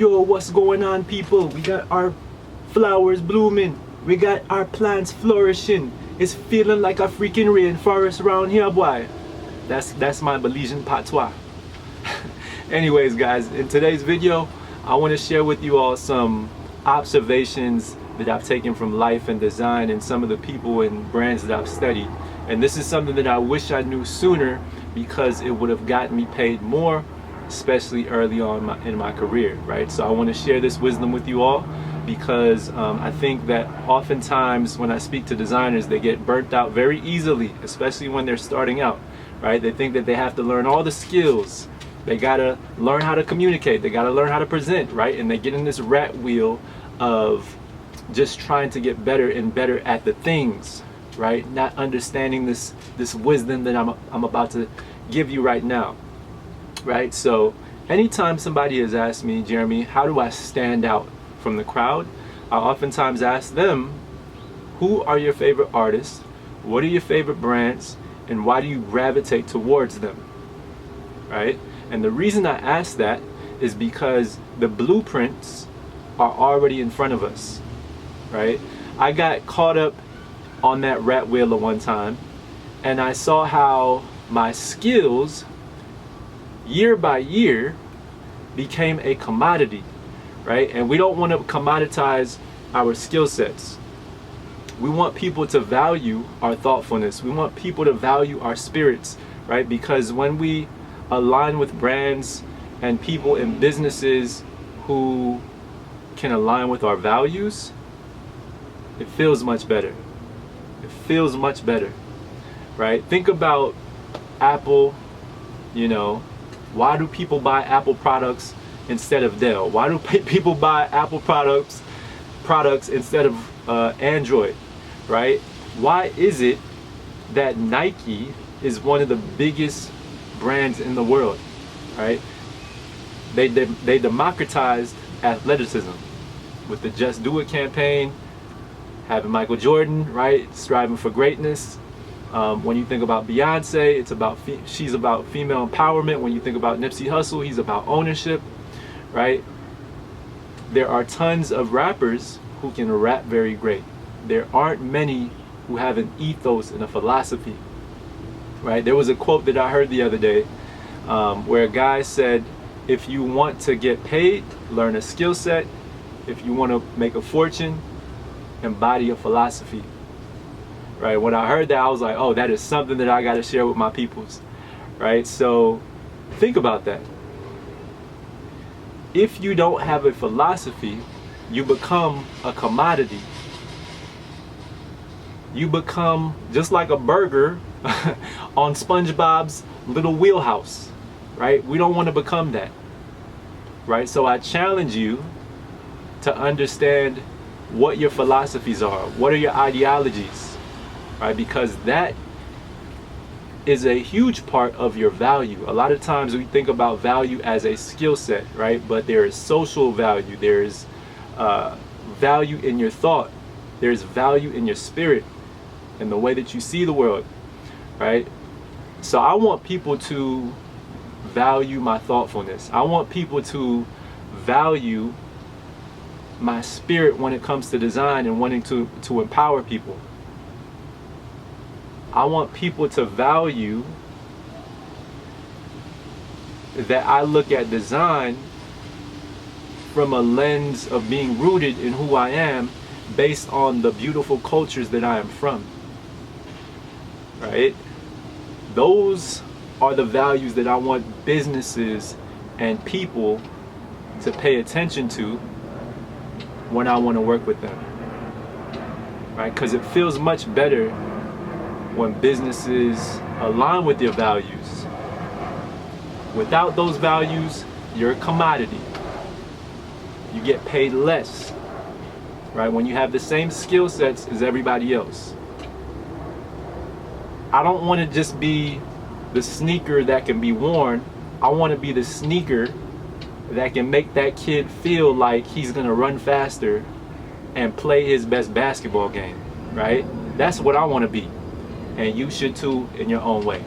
Yo, what's going on, people? We got our flowers blooming. We got our plants flourishing. It's feeling like a freaking rainforest around here, boy. That's my Belizean patois. Anyways, guys, in today's video, I want to share with you all some observations that I've taken from life and design and some of the people and brands that I've studied. And this is something that I wish I knew sooner, because it would have gotten me paid more, especially early on in my career, right? So I want to share this wisdom with you all, because I think that oftentimes when I speak to designers, they get burnt out very easily, especially when they're starting out, right? They think that they have to learn all the skills. They gotta learn how to communicate. They gotta learn how to present, right? And they get in this rat wheel of just trying to get better and better at the things, right? Not understanding this wisdom that I'm about to give you right now, right? So anytime somebody has asked me, Jeremy, how do I stand out from the crowd? I oftentimes ask them, who are your favorite artists? What are your favorite brands? And why do you gravitate towards them, right? And the reason I ask that is because the blueprints are already in front of us, right? I got caught up on that rat wheel at one time, and I saw how my skills year by year became a commodity, right? And we don't want to commoditize our skill sets. We want people to value our thoughtfulness. We want people to value our spirits, right? Because when we align with brands and people and businesses who can align with our values, it feels much better. It feels much better, right? Think about Apple. You know, why do people buy Apple products instead of Dell? Why do people buy Apple products instead of Android, right? Why is it that Nike is one of the biggest brands in the world, right? They democratized athleticism with the Just Do It campaign, having Michael Jordan, right, striving for greatness. When you think about Beyonce, she's about female empowerment. When you think about Nipsey Hussle, he's about ownership, right? There are tons of rappers who can rap very great. There aren't many who have an ethos and a philosophy, right? There was a quote that I heard the other day where a guy said, if you want to get paid, learn a skill set. If you want to make a fortune, embody a philosophy, right? When I heard that, I was like, oh, that is something that I got to share with my peoples, right? So think about that. If you don't have a philosophy, you become a commodity. You become just like a burger on SpongeBob's little wheelhouse, right? We don't want to become that, right? So I challenge you to understand what your philosophies are. What are your ideologies, right? Because that is a huge part of your value. A lot of times we think about value as a skill set, right? But there is social value. There is value in your thought. There's value in your spirit and the way that you see the world, right? So I want people to value my thoughtfulness. I want people to value my spirit when it comes to design and wanting to empower people. I want people to value that I look at design from a lens of being rooted in who I am, based on the beautiful cultures that I am from, right? Those are the values that I want businesses and people to pay attention to when I want to work with them, right? Because it feels much better when businesses align with your values. Without those values, you're a commodity. You get paid less, right? When you have the same skill sets as everybody else. I don't want to just be the sneaker that can be worn. I want to be the sneaker that can make that kid feel like he's gonna run faster and play his best basketball game, right? That's what I want to be, and you should too in your own way.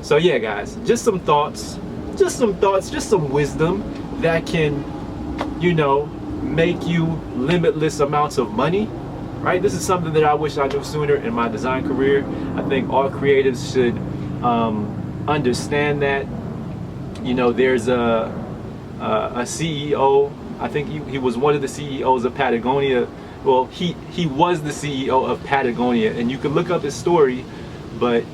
So yeah, guys, just some thoughts, just some wisdom that can you know, make you limitless amounts of money, right? This is something that I wish I knew sooner in my design career. I think all creatives should understand that. You know, there's a CEO, I think he was one of the CEOs of Patagonia. Well, he was the CEO of Patagonia, and you could look up his story, but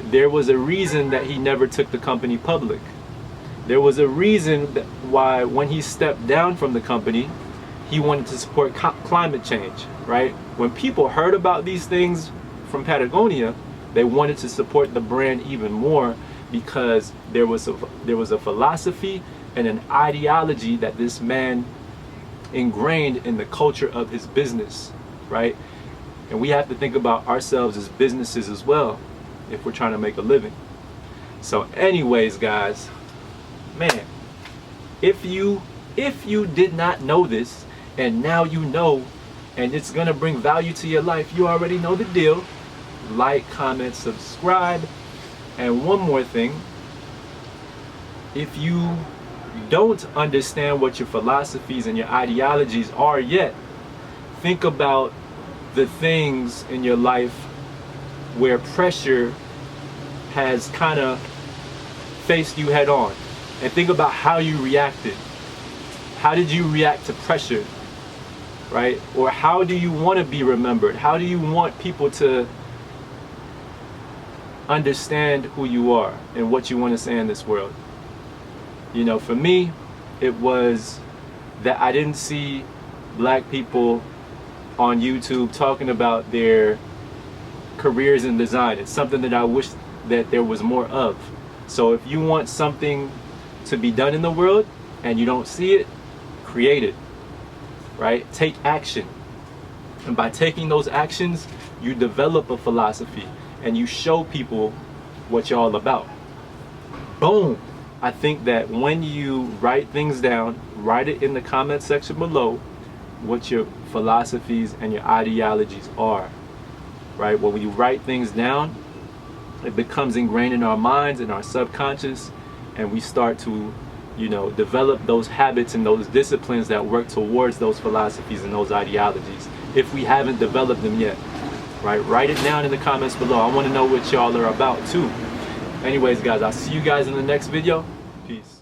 there was a reason that he never took the company public. There was a reason why when he stepped down from the company, he wanted to support climate change, right? When people heard about these things from Patagonia, they wanted to support the brand even more, because there was a philosophy and an ideology that this man ingrained in the culture of his business, right? And we have to think about ourselves as businesses as well if we're trying to make a living. So anyways, guys, man, if you did not know this and now you know, and it's gonna bring value to your life, you already know the deal. Like, comment, subscribe. And one more thing, if you don't understand what your philosophies and your ideologies are yet, think about the things in your life where pressure has kind of faced you head on, and think about how you reacted. How did you react to pressure, right? Or how do you want to be remembered? How do you want people to understand who you are and what you want to say in this world? You know, for me, it was that I didn't see black people on YouTube talking about their careers in design. It's something that I wish that there was more of. So if you want something to be done in the world and you don't see it, create it, right? Take action. And by taking those actions, you develop a philosophy and you show people what you're all about. Boom. I think that when you write things down, write it in the comment section below what your philosophies and your ideologies are, right? When you write things down, it becomes ingrained in our minds, in our subconscious, and we start to, you know, develop those habits and those disciplines that work towards those philosophies and those ideologies, if we haven't developed them yet, right? Write it down in the comments below. I want to know what y'all are about too. Anyways, guys, I'll see you guys in the next video. Peace.